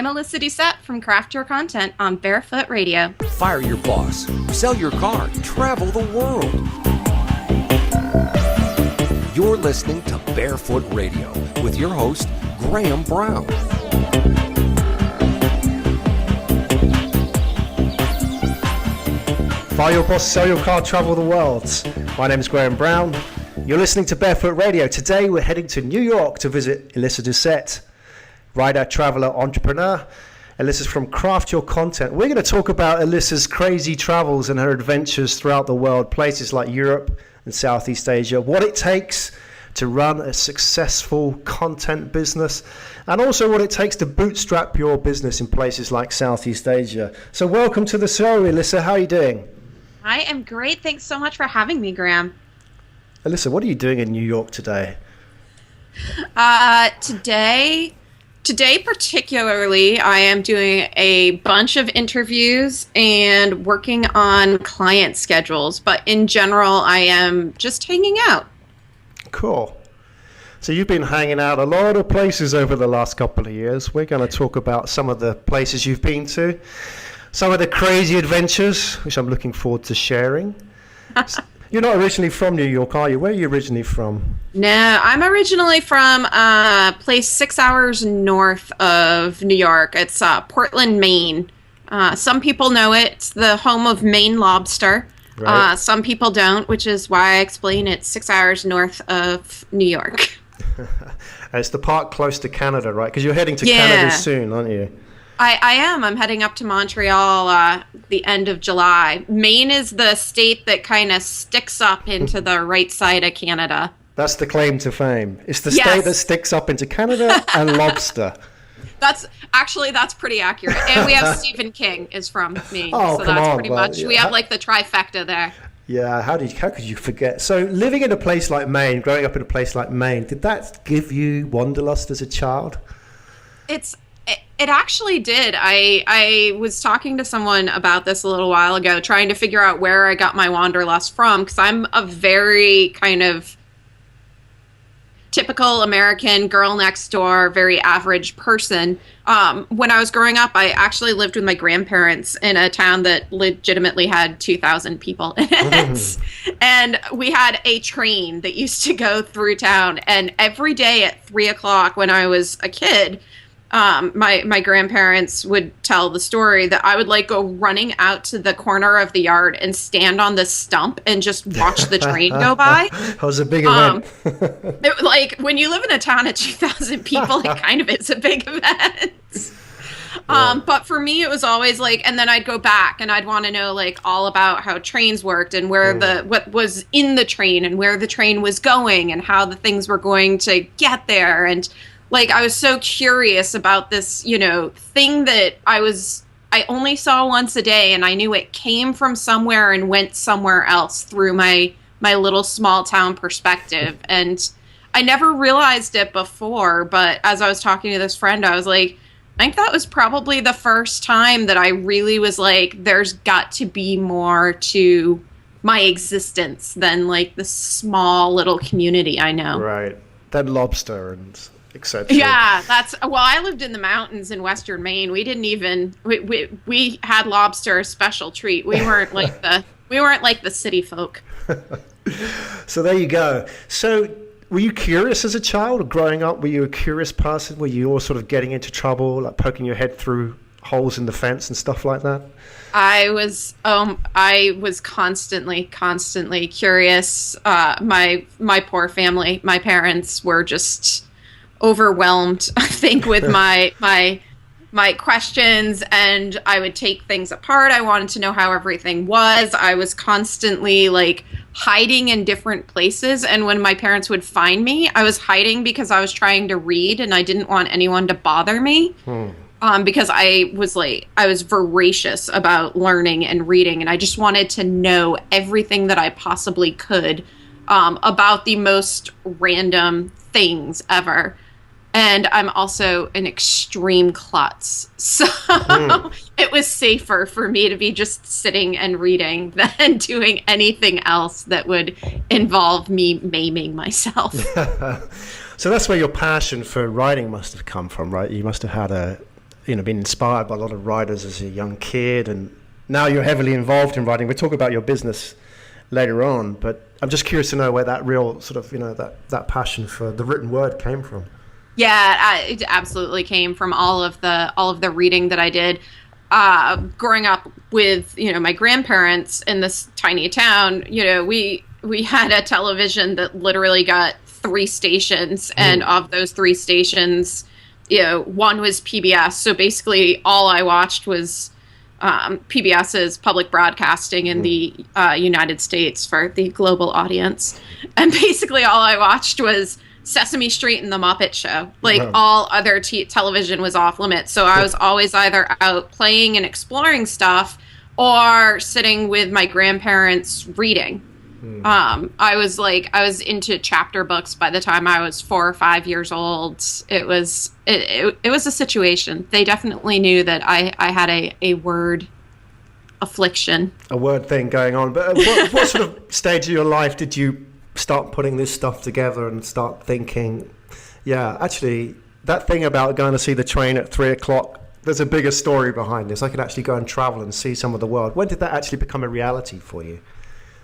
I'm Elisa Doucette from Craft Your Content on Barefoot Radio. Fire your boss, sell your car, travel the world. You're listening to Barefoot Radio with your host, Graham Brown. Fire your boss, sell your car, travel the world. My name is Graham Brown. You're listening to Barefoot Radio. Today we're heading to New York to visit Elisa Doucette, writer, traveler, entrepreneur. Elisa's from Craft Your Content. We're going to talk about Elisa's crazy travels and her adventures throughout the world, places like Europe and Southeast Asia, what it takes to run a successful content business, and also what it takes to bootstrap your business in places like Southeast Asia. So welcome to the show, Elisa. How are you doing? I am great. Thanks so much for having me, Graham. Elisa, what are you doing in New York today? Today particularly, I am doing a bunch of interviews and working on client schedules. But in general, I am just hanging out. Cool. So you've been hanging out a lot of places over the last couple of years. We're going to talk about some of the places you've been to, some of the crazy adventures, which I'm looking forward to sharing. You're not originally from New York, are you? Where are you originally from? No, I'm originally from a place 6 hours north of New York. It's Portland, Maine. Some people know it. It's the home of Maine lobster. Right. Some people don't, which is why I explain it's 6 hours north of New York. And it's the part close to Canada, right? Because you're heading to Canada soon, aren't you? I am. I'm heading up to Montreal the end of July. Maine is the state that kind of sticks up into the right side of Canada. That's the claim to fame. It's the state that sticks up into Canada and lobster. That's pretty accurate. And we have Stephen King is from Maine. Oh, so come that's on, pretty much. We have like the trifecta there. Yeah, how could you forget? So living in a place like Maine, growing up in a place like Maine, did that give you wanderlust as a child? It actually did. I was talking to someone about this a little while ago, trying to figure out where I got my wanderlust from, because I'm a very kind of typical American girl next door, very average person. When I was growing up, I actually lived with my grandparents in a town that legitimately had 2,000 people in it. And we had a train that used to go through town. And every day at 3 o'clock when I was a kid, my grandparents would tell the story that I would like go running out to the corner of the yard and stand on the stump and just watch the train go by. That was a big event. Like when you live in a town of 2,000 people, it kind of is a big event. But for me, it was always like, and then I'd go back and I'd want to know like all about how trains worked and where what was in the train and where the train was going and how the things were going to get there. And like, I was so curious about this, thing that I only saw once a day, and I knew it came from somewhere and went somewhere else through my little small town perspective. And I never realized it before, but as I was talking to this friend, I was like, I think that was probably the first time that I really was like, there's got to be more to my existence than like the small little community I know. Right. That lobster and etc. Yeah, I lived in the mountains in Western Maine. We didn't even we had lobster a special treat. We weren't like the city folk. So there you go. So were you curious as a child growing up? Were you a curious person? Were you all sort of getting into trouble, like poking your head through holes in the fence and stuff like that? I was constantly curious. My poor family, my parents were just overwhelmed, I think, with my questions, and I would take things apart. I wanted to know how everything was. I was constantly like hiding in different places, and when my parents would find me, I was hiding because I was trying to read and I didn't want anyone to bother me. Because I was voracious about learning and reading, and I just wanted to know everything that I possibly could about the most random things ever. And I'm also an extreme klutz. So it was safer for me to be just sitting and reading than doing anything else that would involve me maiming myself. So that's where your passion for writing must have come from, right? You must have had a been inspired by a lot of writers as a young kid, and now you're heavily involved in writing. We'll talk about your business later on, but I'm just curious to know where that real sort of, that passion for the written word came from. Yeah, it absolutely came from all of the reading that I did. Growing up with, my grandparents in this tiny town, we had a television that literally got 3 stations, and of those 3 stations, one was PBS. So basically all I watched was PBS's public broadcasting in the United States for the global audience. And basically all I watched was Sesame Street and The Muppet Show. All other television was off limits. So I was always either out playing and exploring stuff or sitting with my grandparents reading. I was into chapter books by the time I was 4 or 5 years old. It was a situation. They definitely knew that I had a word affliction. A word thing going on. But what sort of stage of your life did you start putting this stuff together and start thinking, yeah, actually, that thing about going to see the train at 3 o'clock, there's a bigger story behind this. I could actually go and travel and see some of the world. When did that actually become a reality for you?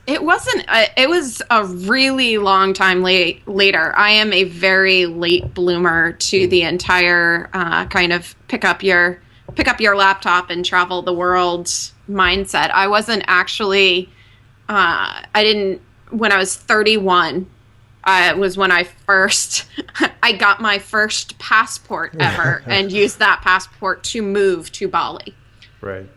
It wasn't. It was a really long time later. I am a very late bloomer to the entire kind of pick up your laptop and travel the world mindset. I wasn't actually. I didn't. When I was 31, was when I got my first passport ever and used that passport to move to Bali. Right.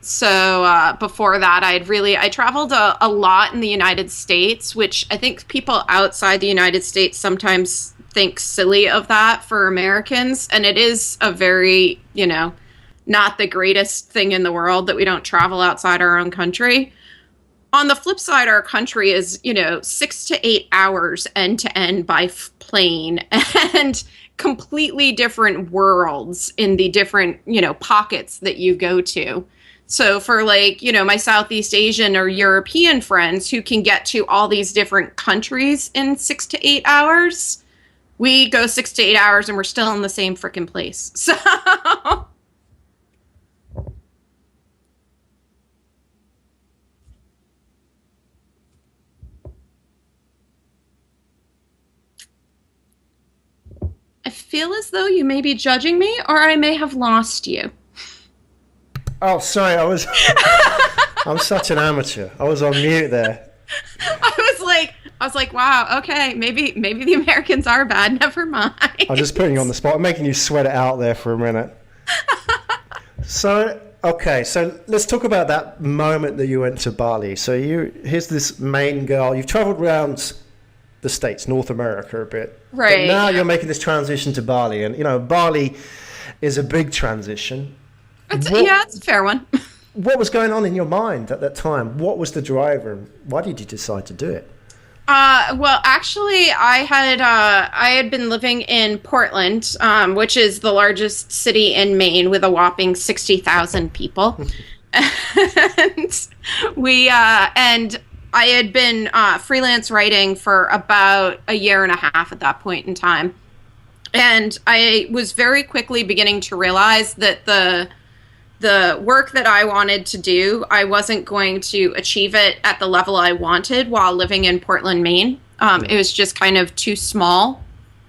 So before that, I traveled a lot in the United States, which I think people outside the United States sometimes think silly of that for Americans. And it is a very, not the greatest thing in the world that we don't travel outside our own country. On the flip side, our country is, 6 to 8 hours end to end by plane, and completely different worlds in the different, pockets that you go to. So for my Southeast Asian or European friends who can get to all these different countries in 6 to 8 hours, we go 6 to 8 hours and we're still in the same freaking place. So I feel as though you may be judging me, or I may have lost you. Oh, sorry, I'm such an amateur. I was on mute there. I was like, wow, okay, maybe the Americans are bad. Never mind. I'm just putting you on the spot. I'm making you sweat it out there for a minute. So let's talk about that moment that you went to Bali. So here's this main girl. You've traveled around the States, North America a bit. Right. But now you're making this transition to Bali. And, Bali is a big transition. It's a fair one. What was going on in your mind at that time? What was the driver, and why did you decide to do it? Well, actually, I had been living in Portland, which is the largest city in Maine with a whopping 60,000 people, and I had been freelance writing for about a year and a half at that point in time, and I was very quickly beginning to realize that the work that I wanted to do, I wasn't going to achieve it at the level I wanted while living in Portland, Maine. It was just kind of too small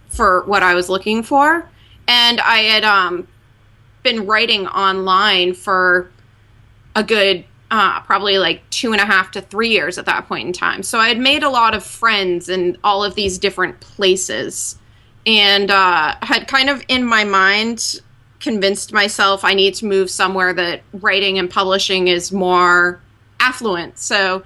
for what I was looking for. And I had been writing online for a good probably 2.5 to 3 years at that point in time. So I had made a lot of friends in all of these different places, and had kind of in my mind convinced myself I need to move somewhere that writing and publishing is more affluent. So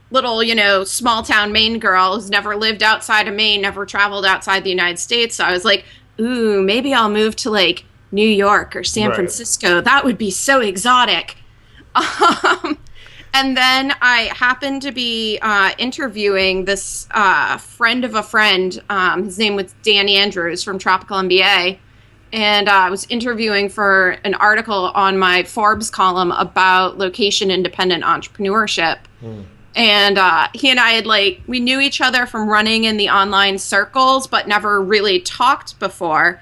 little, small town Maine girl who's never lived outside of Maine, never traveled outside the United States. So I was like, ooh, maybe I'll move to New York or San Francisco. That would be so exotic. And then I happened to be interviewing this friend of a friend. His name was Dan Andrews from Tropical MBA. And I was interviewing for an article on my Forbes column about location-independent entrepreneurship. And he and I had we knew each other from running in the online circles, but never really talked before.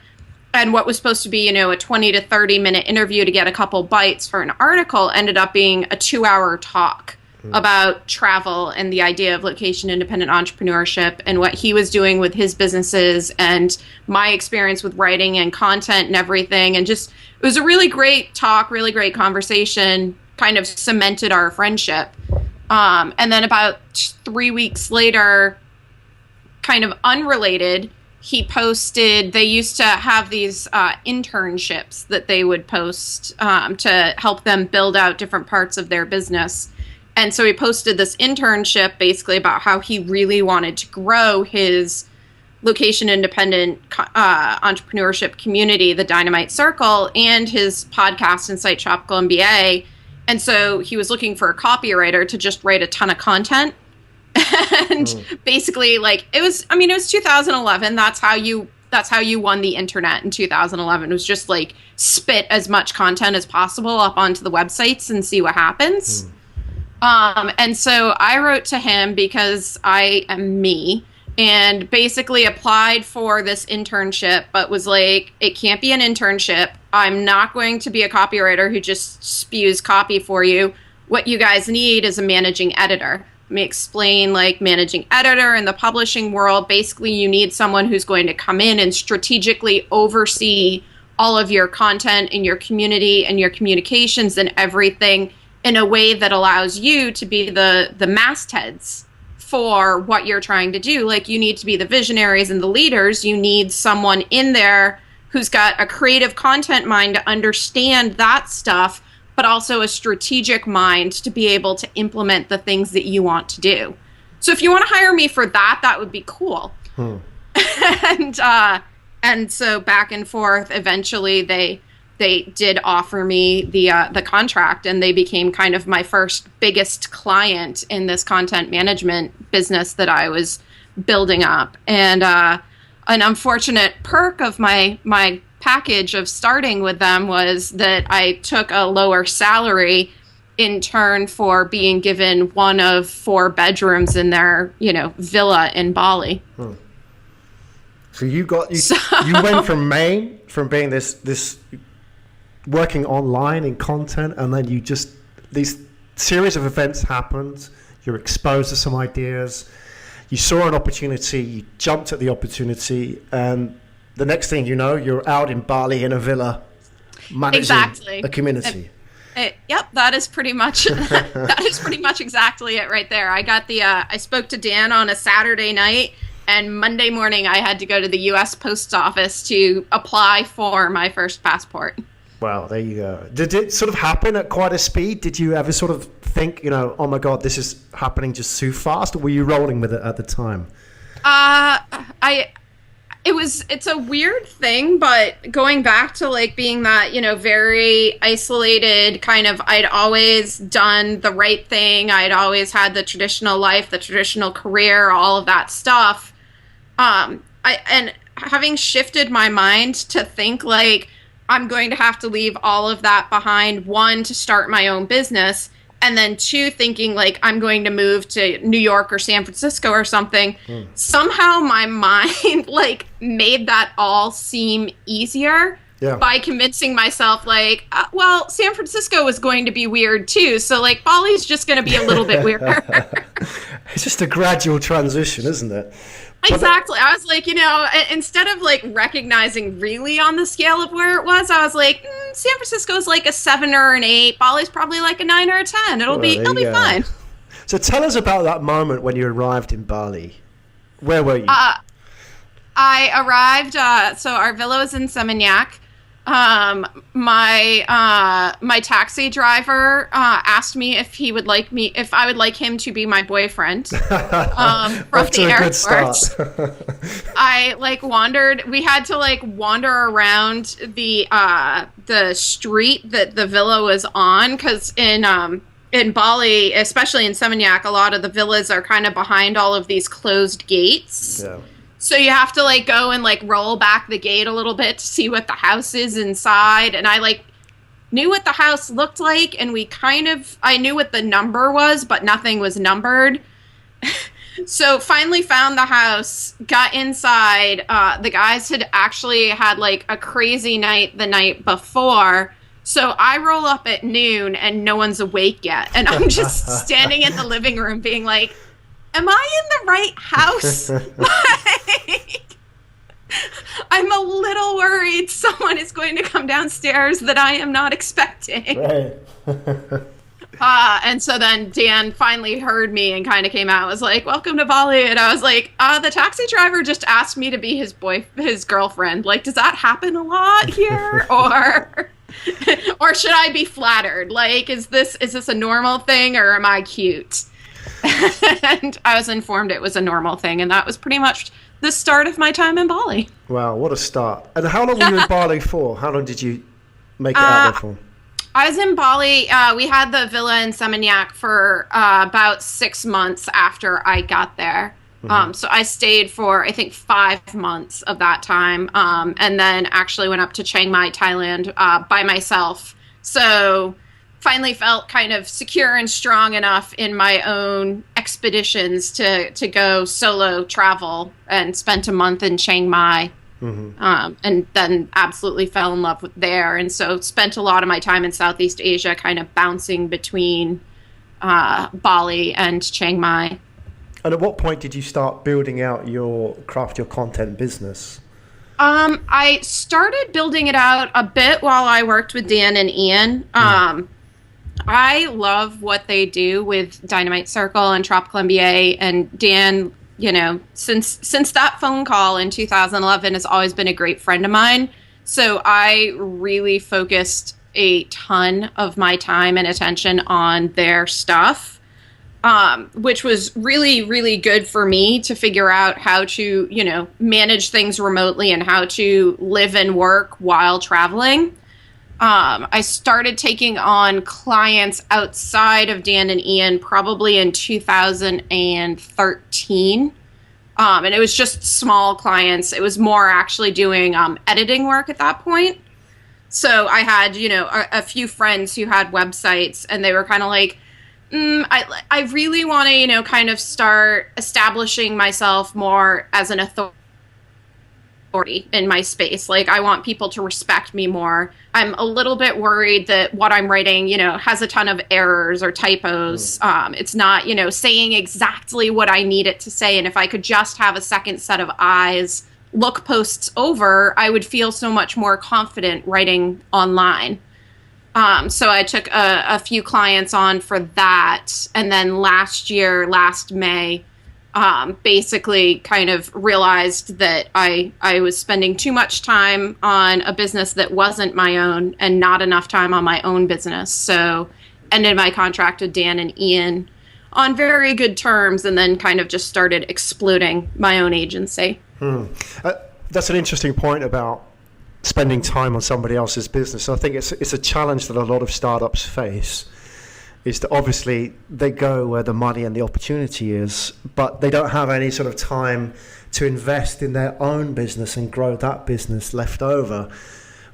and what was supposed to be, a 20 to 30-minute interview to get a couple bites for an article ended up being a 2-hour talk about travel and the idea of location-independent entrepreneurship and what he was doing with his businesses and my experience with writing and content and everything. And just, it was a really great talk, really great conversation, kind of cemented our friendship. And then about 3 weeks later, kind of unrelated, he posted, they used to have these internships that they would post to help them build out different parts of their business. And so he posted this internship basically about how he really wanted to grow his location-independent entrepreneurship community, the Dynamite Circle, and his podcast, Insight Tropical MBA. And so he was looking for a copywriter to just write a ton of content. And basically, like, it was 2011. That's how you won the internet in 2011. It was just like spit as much content as possible up onto the websites and see what happens. And so I wrote to him because I am me and basically applied for this internship, but was like, it can't be an internship. I'm not going to be a copywriter who just spews copy for you. What you guys need is a managing editor. Let me explain, like, managing editor in the publishing world. Basically, you need someone who's going to come in and strategically oversee all of your content and your community and your communications and everything in a way that allows you to be the mastheads for what you're trying to do. Like, you need to be the visionaries and the leaders. You need someone in there who's got a creative content mind to understand that stuff, but also a strategic mind to be able to implement the things that you want to do. So if you want to hire me for that, that would be cool. And so back and forth, eventually they did offer me the contract, and they became kind of my first biggest client in this content management business that I was building up. And an unfortunate perk of my package of starting with them was that I took a lower salary in turn for being given one of 4 bedrooms in their, villa in Bali. So you went from Maine, from being this working online in content, and then these series of events happened. You're exposed to some ideas. You saw an opportunity. You jumped at the opportunity, and the next thing you know, you're out in Bali in a villa, managing a community. Yep, that is pretty much exactly it right there. I got I spoke to Dan on a Saturday night, and Monday morning I had to go to the U.S. Post Office to apply for my first passport. Wow, there you go. Did it sort of happen at quite a speed? Did you ever sort of think, oh my God, this is happening just too fast? Or were you rolling with it at the time? It's a weird thing, but going back to like being that, very isolated kind of, I'd always done the right thing. I'd always had the traditional life, the traditional career, all of that stuff. And having shifted my mind to think like, I'm going to have to leave all of that behind, 1, to start my own business, and then 2, thinking like I'm going to move to New York or San Francisco or something. Somehow my mind like made that all seem easier by convincing myself like, well, San Francisco is going to be weird too. So like Bali's just going to be a little bit weirder. It's just a gradual transition, isn't it? Exactly. I was like, instead of like recognizing really on the scale of where it was, I was like, San Francisco is like a 7 or an 8. Bali's probably like a 9 or a 10. It'll be fine. So tell us about that moment when you arrived in Bali. Where were you? I arrived. So our villa was in Seminyak. My taxi driver asked me if I would like him to be my boyfriend from the airport. I wandered. We had to wander around the street that the villa was on, because in Bali, especially in Seminyak, a lot of the villas are kind of behind all of these closed gates. Yeah. So you have to go and roll back the gate a little bit to see what the house is inside. And I knew what the house looked like, and I knew what the number was, but nothing was numbered. So finally found the house, got inside. The guys had actually had like a crazy night the night before. So I roll up at noon and no one's awake yet. And I'm just standing in the living room being like, am I in the right house? Like, I'm a little worried someone is going to come downstairs that I am not expecting. Right. And so then Dan finally heard me and kind of came out, was like, welcome to Bali. And I was like, the taxi driver just asked me to be his girlfriend. Like, does that happen a lot here? Or should I be flattered? Like, is this a normal thing or am I cute? And I was informed it was a normal thing. And that was pretty much the start of my time in Bali. Wow, what a start. And how long were you in Bali for? How long did you make it out there for? I was in Bali. We had the villa in Seminyak for about 6 months after I got there. So I stayed for, I think, 5 months of that time. And then actually went up to Chiang Mai, Thailand by myself. So finally felt kind of secure and strong enough in my own expeditions to go solo travel, and spent a month in Chiang Mai. And then absolutely fell in love with there. And so spent a lot of my time in Southeast Asia kind of bouncing between Bali and Chiang Mai. And at what point did you start building out your content business? I started building it out a bit while I worked with Dan and Ian. I love what they do with Dynamite Circle and Tropical MBA, and Dan, you know, since that phone call in 2011 has always been a great friend of mine. So I really focused a ton of my time and attention on their stuff, which was really, really good for me to figure out how to, you know, manage things remotely and how to live and work while traveling. I started taking on clients outside of Dan and Ian probably in 2013. And it was just small clients. It was more actually doing editing work at that point. So I had, you know, a few friends who had websites, and they were kind of like, I really want to, you know, kind of start establishing myself more as an authority in my space. Like, I want people to respect me more. I'm a little bit worried that what I'm writing, you know, has a ton of errors or typos. It's not, you know, saying exactly what I need it to say. And if I could just have a second set of eyes look posts over, I would feel so much more confident writing online. So I took a few clients on for that. And then last May, basically kind of realized that I was spending too much time on a business that wasn't my own and not enough time on my own business. So ended my contract with Dan and Ian on very good terms, and then kind of just started exploding my own agency. That's an interesting point about spending time on somebody else's business. I think it's a challenge that a lot of startups face, is that obviously they go where the money and the opportunity is, but they don't have any sort of time to invest in their own business and grow that business left over.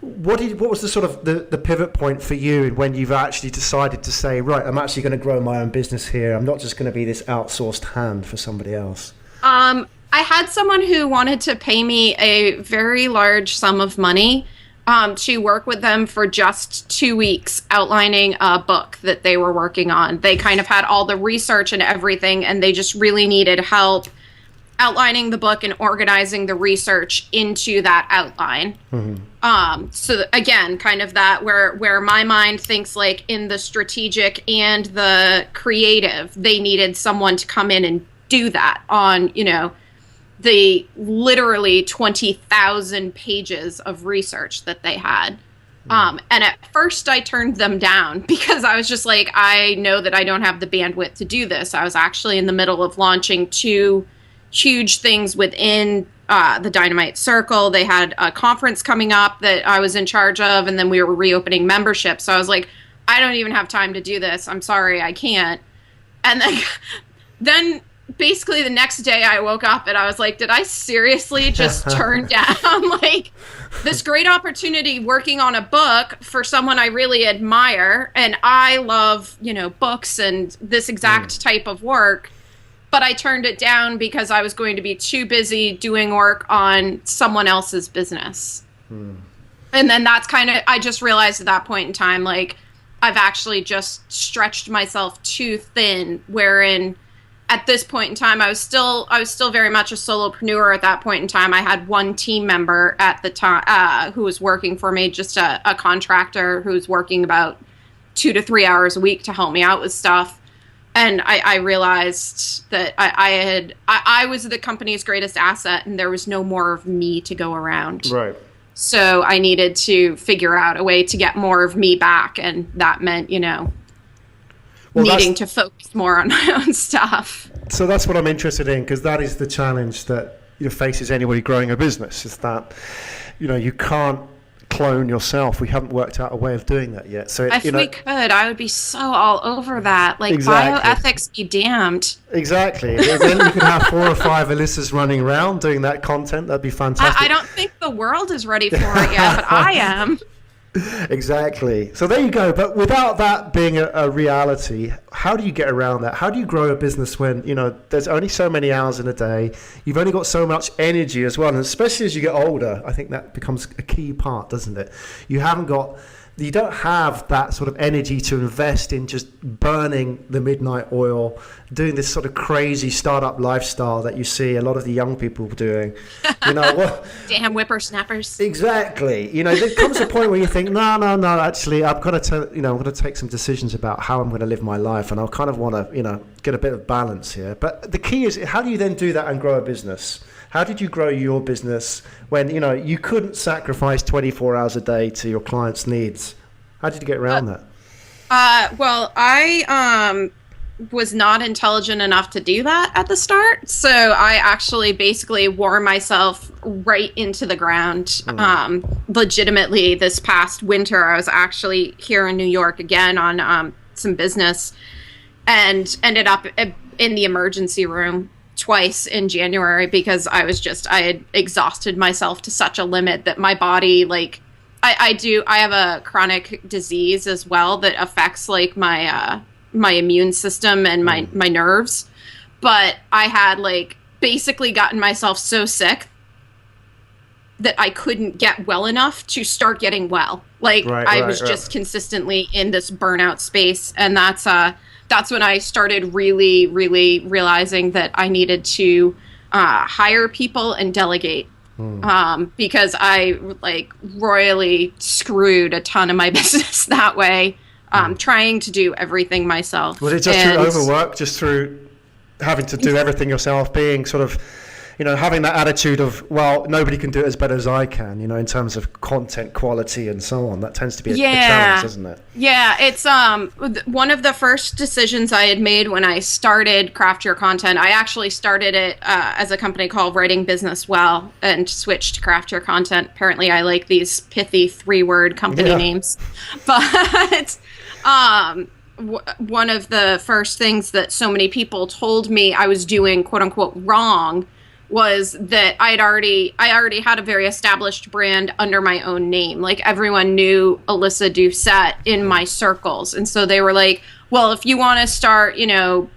What was the sort of the pivot point for you when you've actually decided to say, right, I'm actually going to grow my own business here. I'm not just going to be this outsourced hand for somebody else. I had someone who wanted to pay me a very large sum of money to work with them for just 2 weeks outlining a book that they were working on. They kind of had all the research and everything, and they just really needed help outlining the book and organizing the research into that outline. So again, kind of that where my mind thinks like in the strategic and the creative, they needed someone to come in and do that on, you know, the literally 20,000 pages of research that they had. And at first I turned them down because I was just like, I know that I don't have the bandwidth to do this. I was actually in the middle of launching 2 huge things within the Dynamite Circle. They had a conference coming up that I was in charge of, and then we were reopening membership. So I was like, I don't even have time to do this. I'm sorry, I can't. And then basically the next day I woke up and I was like, did I seriously just turn down like this great opportunity working on a book for someone I really admire? And I love, you know, books and this exact type of work. but I turned it down because I was going to be too busy doing work on someone else's business. And then that's kind of, I just realized at that point in time, like, I've actually just stretched myself too thin, wherein at this point in time, I was still very much a solopreneur at that point in time. I had one team member at the time who was working for me, just a contractor who was working about 2 to 3 hours a week to help me out with stuff. And I realized that I was the company's greatest asset, and there was no more of me to go around. Right. So I needed to figure out a way to get more of me back, and that meant, needing to focus more on my own stuff. So that's what I'm interested in, because that is the challenge that faces anybody growing a business, is that you can't clone yourself. We haven't worked out a way of doing that yet. So if we could, I would be so all over that. Like, exactly. Bioethics be damned. Exactly. Then you could have 4 or 5 Elysas running around doing that content. That'd be fantastic. I don't think the world is ready for it yet, but I am. Exactly. So there you go. But without that being a reality, how do you get around that? How do you grow a business when, there's only so many hours in a day? You've only got so much energy as well. And especially as you get older, I think that becomes a key part, doesn't it? You don't have that sort of energy to invest in just burning the midnight oil, doing this sort of crazy startup lifestyle that you see a lot of the young people doing. Damn whippersnappers. Exactly. There comes a point where you think, no, actually, I'm going to take some decisions about how I'm going to live my life, and I kind of want to, get a bit of balance here. But the key is, how do you then do that and grow a business? How did you grow your business when, you couldn't sacrifice 24 hours a day to your clients' needs? How did you get around that? Well, I was not intelligent enough to do that at the start. So I actually basically wore myself right into the ground. Legitimately, this past winter, I was actually here in New York again on some business, and ended up in the emergency room twice in January because I had exhausted myself to such a limit that my body, like, I have a chronic disease as well that affects like my immune system and my nerves. But I had like basically gotten myself so sick that I couldn't get well enough to start getting well. Like, I was just consistently in this burnout space. And that's when I started really, really realizing that I needed to hire people and delegate. Because I like royally screwed a ton of my business that way, trying to do everything myself. Was it just through overwork, just through having to do everything yourself, being sort of, having that attitude of, well, nobody can do it as better as I can, in terms of content quality and so on? That tends to be a challenge, doesn't it? Yeah, it's one of the first decisions I had made when I started Craft Your Content. I actually started it as a company called Writing Business Well and switched to Craft Your Content. Apparently, I like these pithy 3-word company names. But one of the first things that so many people told me I was doing, quote unquote, wrong was that I already had a very established brand under my own name. Like, everyone knew Elisa Doucette in my circles. And so they were like, well, if you want to start,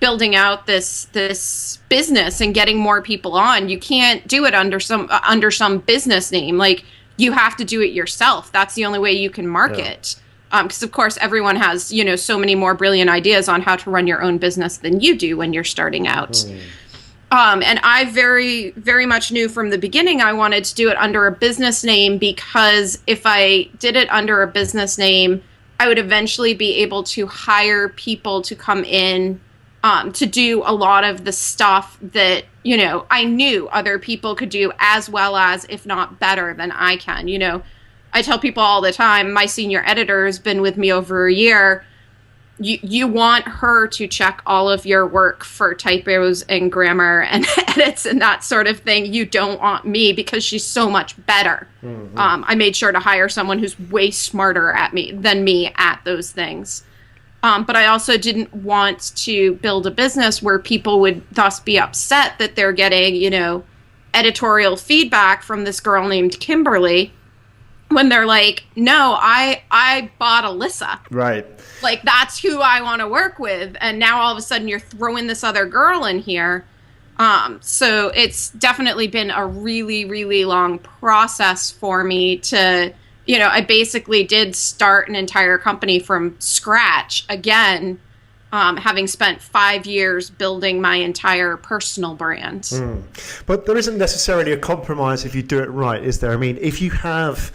building out this business and getting more people on, you can't do it under some business name. Like, you have to do it yourself. That's the only way you can market. Because of course everyone has, so many more brilliant ideas on how to run your own business than you do when you're starting out. And I very, very much knew from the beginning I wanted to do it under a business name, because if I did it under a business name, I would eventually be able to hire people to come in to do a lot of the stuff that, I knew other people could do as well as, if not better than I can. I tell people all the time, my senior editor has been with me over a year. You want her to check all of your work for typos and grammar and edits and that sort of thing. You don't want me, because she's so much better. I made sure to hire someone who's way smarter than me at those things. But I also didn't want to build a business where people would thus be upset that they're getting, editorial feedback from this girl named Kimberly, when they're like, no, I bought Elisa. Right. Like, that's who I want to work with. And now all of a sudden you're throwing this other girl in here. So it's definitely been a really, really long process for me to, I basically did start an entire company from scratch again, having spent 5 years building my entire personal brand. But there isn't necessarily a compromise if you do it right, is there? I mean, if you have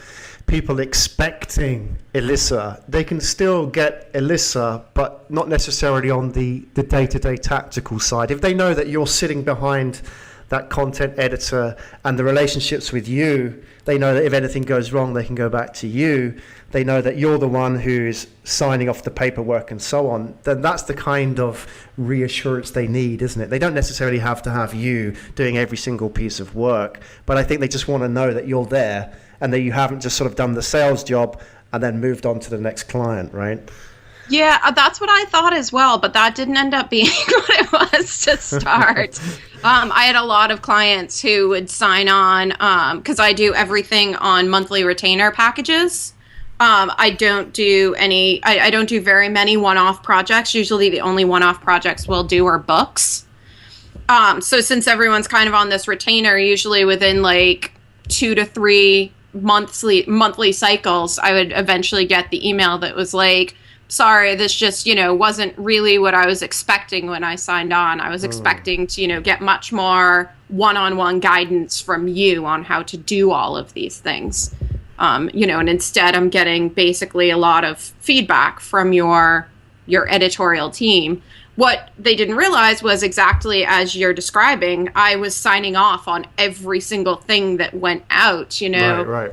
people expecting Elisa, they can still get Elisa, but not necessarily on the day-to-day tactical side. If they know that you're sitting behind that content editor and the relationships with you, they know that if anything goes wrong, they can go back to you. They know that you're the one who's signing off the paperwork and so on. Then that's the kind of reassurance they need, isn't it? They don't necessarily have to have you doing every single piece of work, but I think they just want to know that you're there and that you haven't just sort of done the sales job and then moved on to the next client, right? Yeah, that's what I thought as well, but that didn't end up being what it was to start. I had a lot of clients who would sign on because I do everything on monthly retainer packages. I don't do I don't do very many one-off projects. Usually the only one-off projects we'll do are books. So since everyone's kind of on this retainer, usually within like 2 to 3 monthly cycles, I would eventually get the email that was like, sorry, this just, wasn't really what I was expecting when I signed on. I was expecting to, get much more one-on-one guidance from you on how to do all of these things. And instead I'm getting basically a lot of feedback from your editorial team. What they didn't realize was exactly as you're describing, I was signing off on every single thing that went out, Right.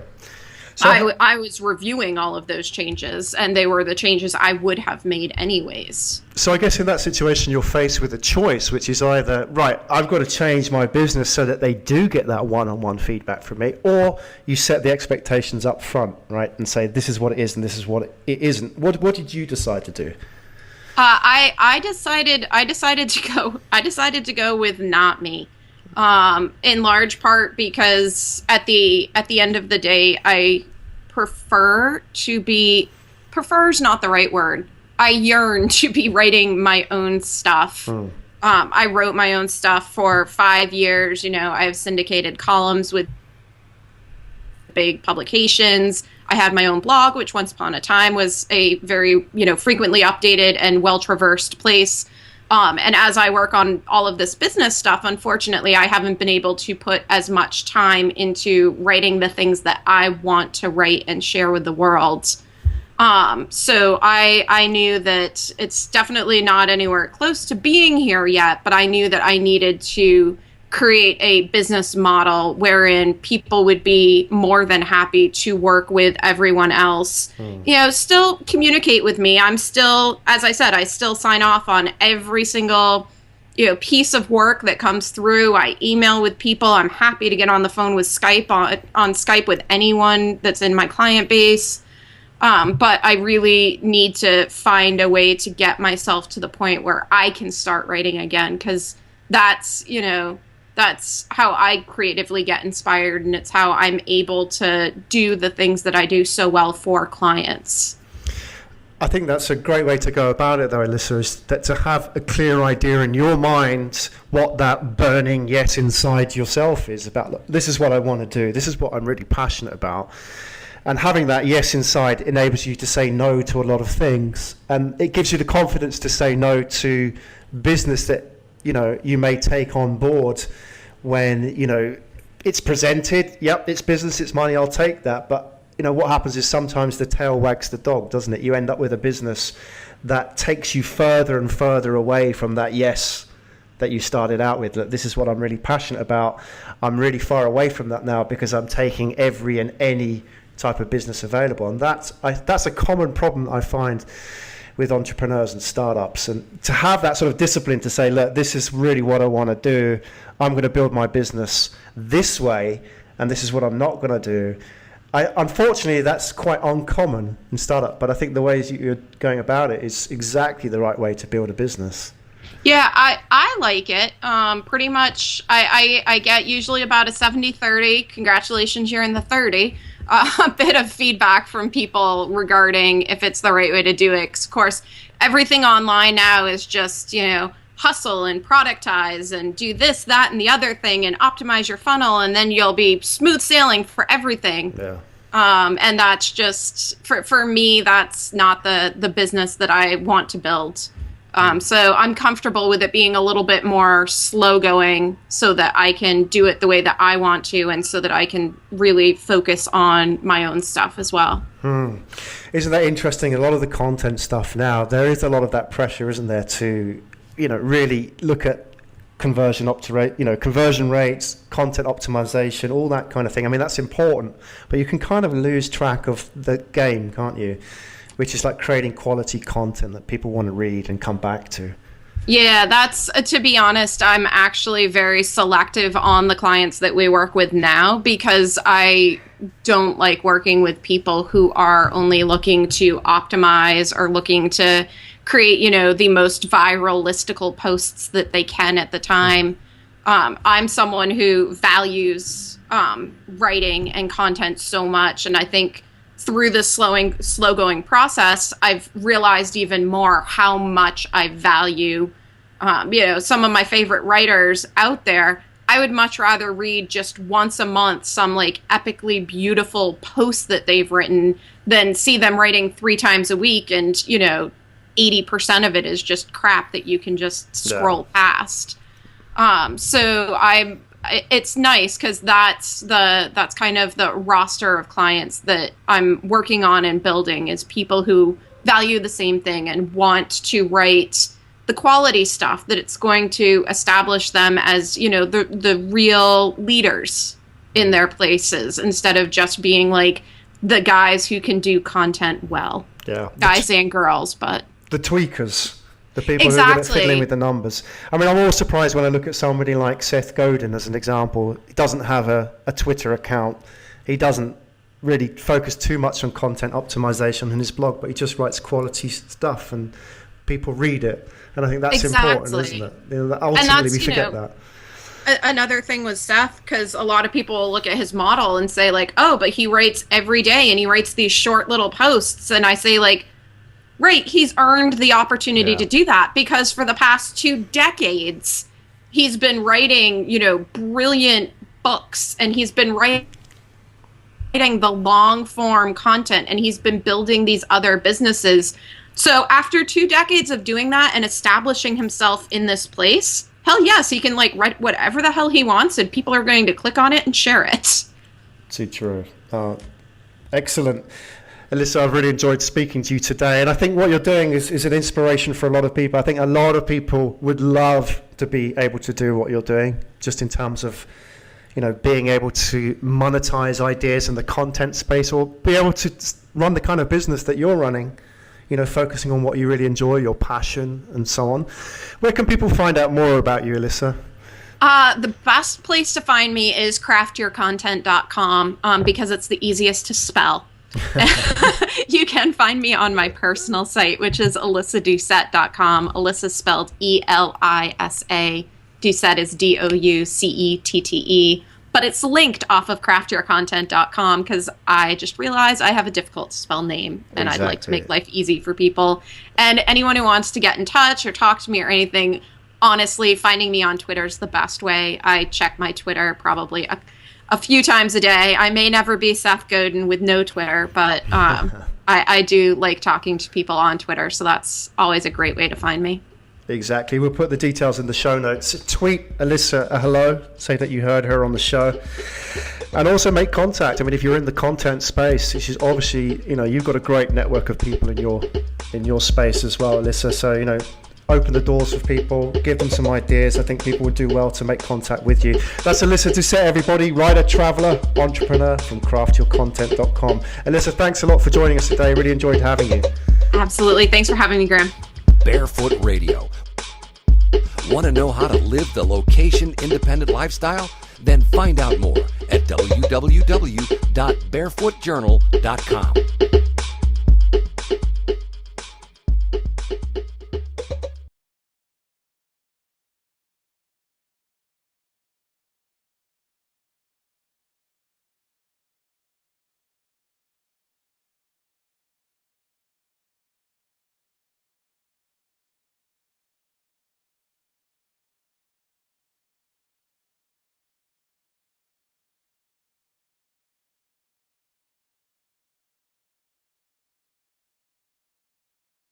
So I was reviewing all of those changes, and they were the changes I would have made anyways. So I guess in that situation, you're faced with a choice, which is either, right, I've got to change my business so that they do get that one-on-one feedback from me, or you set the expectations up front, right, and say, this is what it is and this is what it isn't. What did you decide to do? I decided to go with not me. In large part because at the end of the day, I prefer is not the right word. I yearn to be writing my own stuff. I wrote my own stuff for 5 years. I have syndicated columns with big publications. I had my own blog, which once upon a time was a very, frequently updated and well-traversed place. And as I work on all of this business stuff, unfortunately, I haven't been able to put as much time into writing the things that I want to write and share with the world. So I knew that it's definitely not anywhere close to being here yet, but I knew that I needed to create a business model wherein people would be more than happy to work with everyone else, still communicate with me. I'm still, as I said, I still sign off on every single, piece of work that comes through. I email with people. I'm happy to get on the phone with Skype on Skype with anyone that's in my client base. But I really need to find a way to get myself to the point where I can start writing again. 'Cause that's how I creatively get inspired, and it's how I'm able to do the things that I do so well for clients. I think that's a great way to go about it, though, Elisa, is that to have a clear idea in your mind what that burning yes inside yourself is about. Look, this is what I want to do. This is what I'm really passionate about. And having that yes inside enables you to say no to a lot of things. And it gives you the confidence to say no to business that, you may take on board when, it's presented. Yep, it's business, it's money, I'll take that. But, what happens is sometimes the tail wags the dog, doesn't it? You end up with a business that takes you further and further away from that yes that you started out with. Look, this is what I'm really passionate about. I'm really far away from that now because I'm taking every and any type of business available. And that's a common problem I find with entrepreneurs and startups, and to have that sort of discipline to say, look, this is really what I want to do. I'm going to build my business this way, and this is what I'm not going to do. Unfortunately, that's quite uncommon in startup, but I think the ways you're going about it is exactly the right way to build a business. Yeah, I like it. Pretty much, I get usually about a 70-30. Congratulations, you're in the 30. a bit of feedback from people regarding if it's the right way to do it. 'Cause of course, everything online now is just, hustle and productize and do this, that, and the other thing and optimize your funnel, and then you'll be smooth sailing for everything. Yeah. And that's just, for me, that's not the business that I want to build. So I'm comfortable with it being a little bit more slow going so that I can do it the way that I want to, and so that I can really focus on my own stuff as well. Isn't that interesting? A lot of the content stuff now, there is a lot of that pressure, isn't there, to, really look at conversion rates, content optimization, all that kind of thing. I mean, that's important, but you can kind of lose track of the game, can't you? Which is like creating quality content that people want to read and come back to. Yeah, that's, to be honest, I'm actually very selective on the clients that we work with now, because I don't like working with people who are only looking to optimize or looking to create, the most viral listicle posts that they can at the time. I'm someone who values writing and content so much, and I think through this slow going process, I've realized even more how much I value, some of my favorite writers out there. I would much rather read just once a month some like epically beautiful post that they've written than see them writing 3 times a week, and 80% of it is just crap that you can just scroll past. So it's nice, because that's kind of the roster of clients that I'm working on and building, is people who value the same thing and want to write the quality stuff that it's going to establish them as, the real leaders in their places, instead of just being like the guys who can do content well. Yeah. Guys and girls, but the tweakers. The people who are good at fiddling with the numbers. I mean, I'm always surprised when I look at somebody like Seth Godin as an example. He doesn't have a Twitter account. He doesn't really focus too much on content optimization in his blog, but he just writes quality stuff and people read it. And I think that's important, isn't it? Ultimately, we forget that. Another thing with Seth, because a lot of people look at his model and say like, oh, but he writes every day and he writes these short little posts. And I say like, right, he's earned the opportunity to do that, because for the past 2 decades, he's been writing, brilliant books, and he's been writing the long form content, and he's been building these other businesses. So after 2 decades of doing that and establishing himself in this place, hell yes, he can like write whatever the hell he wants, and people are going to click on it and share it. Too true. Excellent. Elisa, I've really enjoyed speaking to you today, and I think what you're doing is an inspiration for a lot of people. I think a lot of people would love to be able to do what you're doing, just in terms of, being able to monetize ideas in the content space, or be able to run the kind of business that you're running, focusing on what you really enjoy, your passion, and so on. Where can people find out more about you, Elisa? The best place to find me is craftyourcontent.com, because it's the easiest to spell. You can find me on my personal site, which is elisadoucette.com. Elisa spelled Elisa. Doucette is Doucette. But it's linked off of craftyourcontent.com, because I just realized I have a difficult to spell name, and I'd like to make life easy for people. And anyone who wants to get in touch or talk to me or anything, honestly, finding me on Twitter is the best way. I check my Twitter probably a few times a day. I may never be Seth Godin with no Twitter, but I do like talking to people on Twitter, so that's always a great way to find me. Exactly. We'll put the details in the show notes. Tweet Elisa a hello, say that you heard her on the show, and also make contact. I mean, if you're in the content space, which is obviously, you've got a great network of people in your space as well, Elisa. So, open the doors for people, give them some ideas. I think people would do well to make contact with you. That's Elisa Doucette, everybody, writer, traveler, entrepreneur from craftyourcontent.com. Elisa, thanks a lot for joining us today. Really enjoyed having you. Absolutely. Thanks for having me, Graham. Barefoot Radio. Want to know how to live the location-independent lifestyle? Then find out more at www.barefootjournal.com.